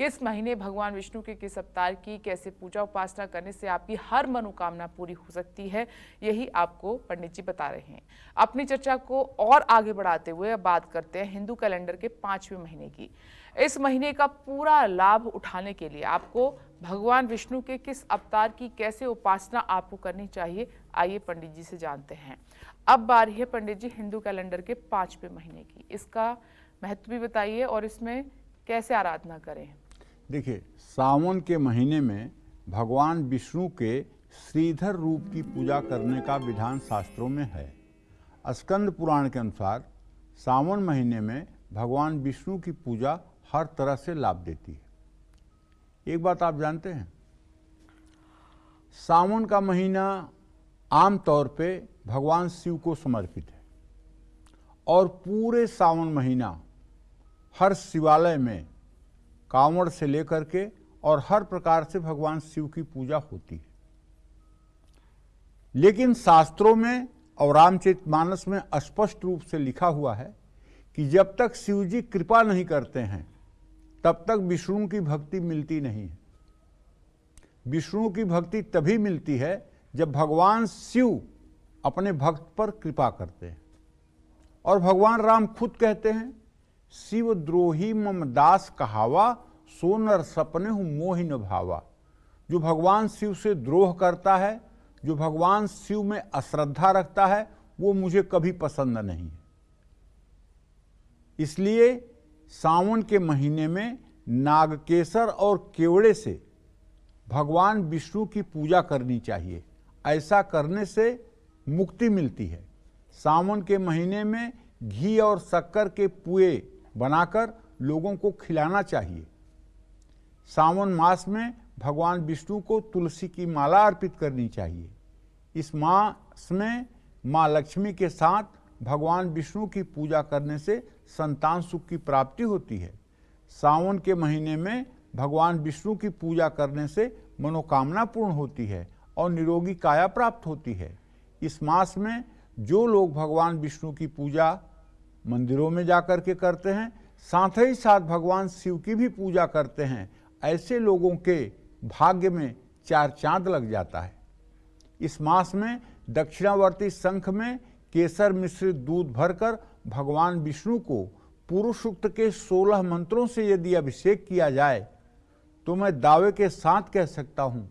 इस महीने भगवान विष्णु के किस अवतार की कैसे पूजा उपासना करने से आपकी हर मनोकामना पूरी हो सकती है, यही आपको पंडित जी बता रहे हैं। अपनी चर्चा को और आगे बढ़ाते हुए अब बात करते हैं हिंदू कैलेंडर के 5वें महीने की। इस महीने का पूरा लाभ उठाने के लिए आपको भगवान विष्णु के किस अवतार की कैसे उपासना आपको करनी चाहिए, आइए पंडित जी से जानते हैं। अब बारी है पंडित जी हिंदू कैलेंडर के 5वें महीने की, इसका महत्व भी बताइए और इसमें कैसे आराधना करें। देखिए, सावन के महीने में भगवान विष्णु के श्रीधर रूप की पूजा करने का विधान शास्त्रों में है। स्कंद पुराण के अनुसार सावन महीने में भगवान विष्णु की पूजा हर तरह से लाभ देती है। एक बात आप जानते हैं, सावन का महीना आम तौर पे भगवान शिव को समर्पित है और पूरे सावन महीना हर शिवालय में कांवड़ से लेकर के और हर प्रकार से भगवान शिव की पूजा होती है। लेकिन शास्त्रों में और रामचरितमानस में स्पष्ट रूप से लिखा हुआ है कि जब तक शिव जी कृपा नहीं करते हैं तब तक विष्णु की भक्ति मिलती नहीं है। विष्णु की भक्ति तभी मिलती है जब भगवान शिव अपने भक्त पर कृपा करते हैं। और भगवान राम खुद कहते हैं, शिव द्रोही मम दास कहावा, सो नर सपने हूं मोहि न भावा। जो भगवान शिव से द्रोह करता है, जो भगवान शिव में अश्रद्धा रखता है, वो मुझे कभी पसंद नहीं है। इसलिए सावन के महीने में नागकेसर और केवड़े से भगवान विष्णु की पूजा करनी चाहिए। ऐसा करने से मुक्ति मिलती है। सावन के महीने में घी और शक्कर के पुए बनाकर लोगों को खिलाना चाहिए। सावन मास में भगवान विष्णु को तुलसी की माला अर्पित करनी चाहिए। इस मास में माँ लक्ष्मी के साथ भगवान विष्णु की पूजा करने से संतान सुख की प्राप्ति होती है। सावन के महीने में भगवान विष्णु की पूजा करने से मनोकामना पूर्ण होती है और निरोगी काया प्राप्त होती है। इस मास में जो लोग भगवान विष्णु की पूजा मंदिरों में जाकर के करते हैं, साथ ही साथ भगवान शिव की भी पूजा करते हैं, ऐसे लोगों के भाग्य में चार चांद लग जाता है। इस मास में दक्षिणावर्ती शंख में केसर मिश्रित दूध भरकर भगवान विष्णु को पुरुष सूक्त के 16 मंत्रों से यदि अभिषेक किया जाए तो मैं दावे के साथ कह सकता हूं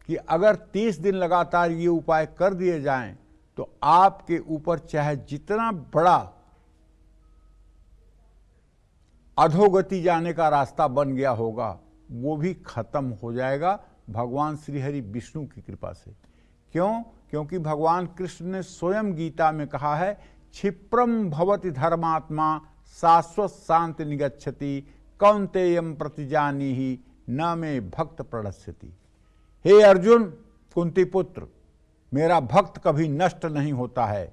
कि अगर 30 दिन लगातार ये उपाय कर दिए जाएं तो आपके ऊपर चाहे जितना बड़ा अधोगति जाने का रास्ता बन गया होगा वो भी खत्म हो जाएगा भगवान श्री हरि विष्णु की कृपा से। क्यों? क्योंकि भगवान कृष्ण ने स्वयं गीता में कहा है, क्षिप्रम भवति धर्मात्मा शाश्वत शांति निगच्छति कौन्तेयम प्रतिजानीहि न मे भक्त प्रणश्यति। हे अर्जुन, कुंती पुत्र, मेरा भक्त कभी नष्ट नहीं होता है।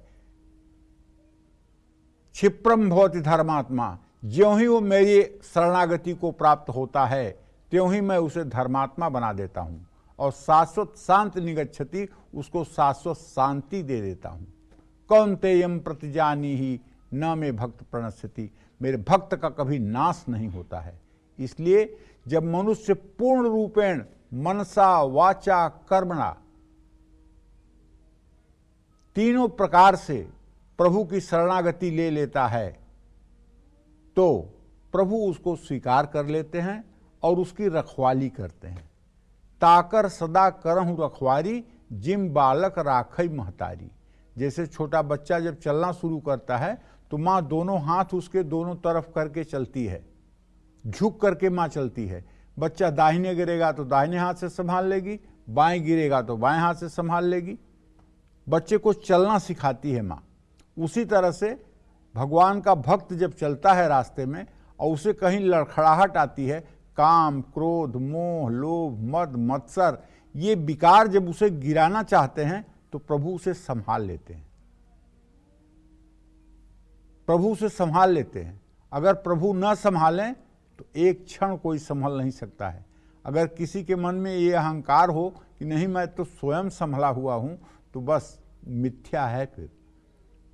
क्षिप्रम भवति धर्मात्मा, ज्यों ही वो मेरी शरणागति को प्राप्त होता है त्यों ही मैं उसे धर्मात्मा बना देता हूं और शाश्वत शांति निगच्छति, उसको शाश्वत शांति दे देता हूं। कौन्तेयम प्रतिजानीहि न मे भक्त प्रणश्यति, मेरे भक्त का कभी नाश नहीं होता है। इसलिए जब मनुष्य पूर्ण रूपेण मनसा वाचा कर्मणा तीनों प्रकार से प्रभु की शरणागति ले लेता है तो प्रभु उसको स्वीकार कर लेते हैं और उसकी रखवाली करते हैं। ताकर सदा करहु रखवारी, जिम बालक राखई महतारी। जैसे छोटा बच्चा जब चलना शुरू करता है तो माँ दोनों हाथ उसके दोनों तरफ करके चलती है, झुक करके माँ चलती है। बच्चा दाहिने गिरेगा तो दाहिने हाथ से संभाल लेगी, बाएं गिरेगा तो बाएं हाथ से संभाल लेगी। बच्चे को चलना सिखाती है माँ। उसी तरह से भगवान का भक्त जब चलता है रास्ते में और उसे कहीं लड़खड़ाहट आती है, काम, क्रोध, मोह, लोभ, मद, मत्सर, ये विकार जब उसे गिराना चाहते हैं तो प्रभु उसे संभाल लेते हैं। प्रभु उसे संभाल लेते हैं। अगर प्रभु न संभालें तो एक क्षण कोई संभल नहीं सकता है। अगर किसी के मन में ये अहंकार हो कि नहीं मैं तो स्वयं संभला हुआ हूं, तो बस मिथ्या है। फिर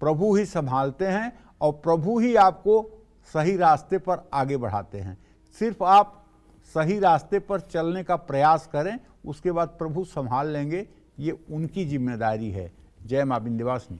प्रभु ही संभालते हैं और प्रभु ही आपको सही रास्ते पर आगे बढ़ाते हैं। सिर्फ आप सही रास्ते पर चलने का प्रयास करें, उसके बाद प्रभु संभाल लेंगे। ये उनकी जिम्मेदारी है। जय मां विंध्यवासिनी।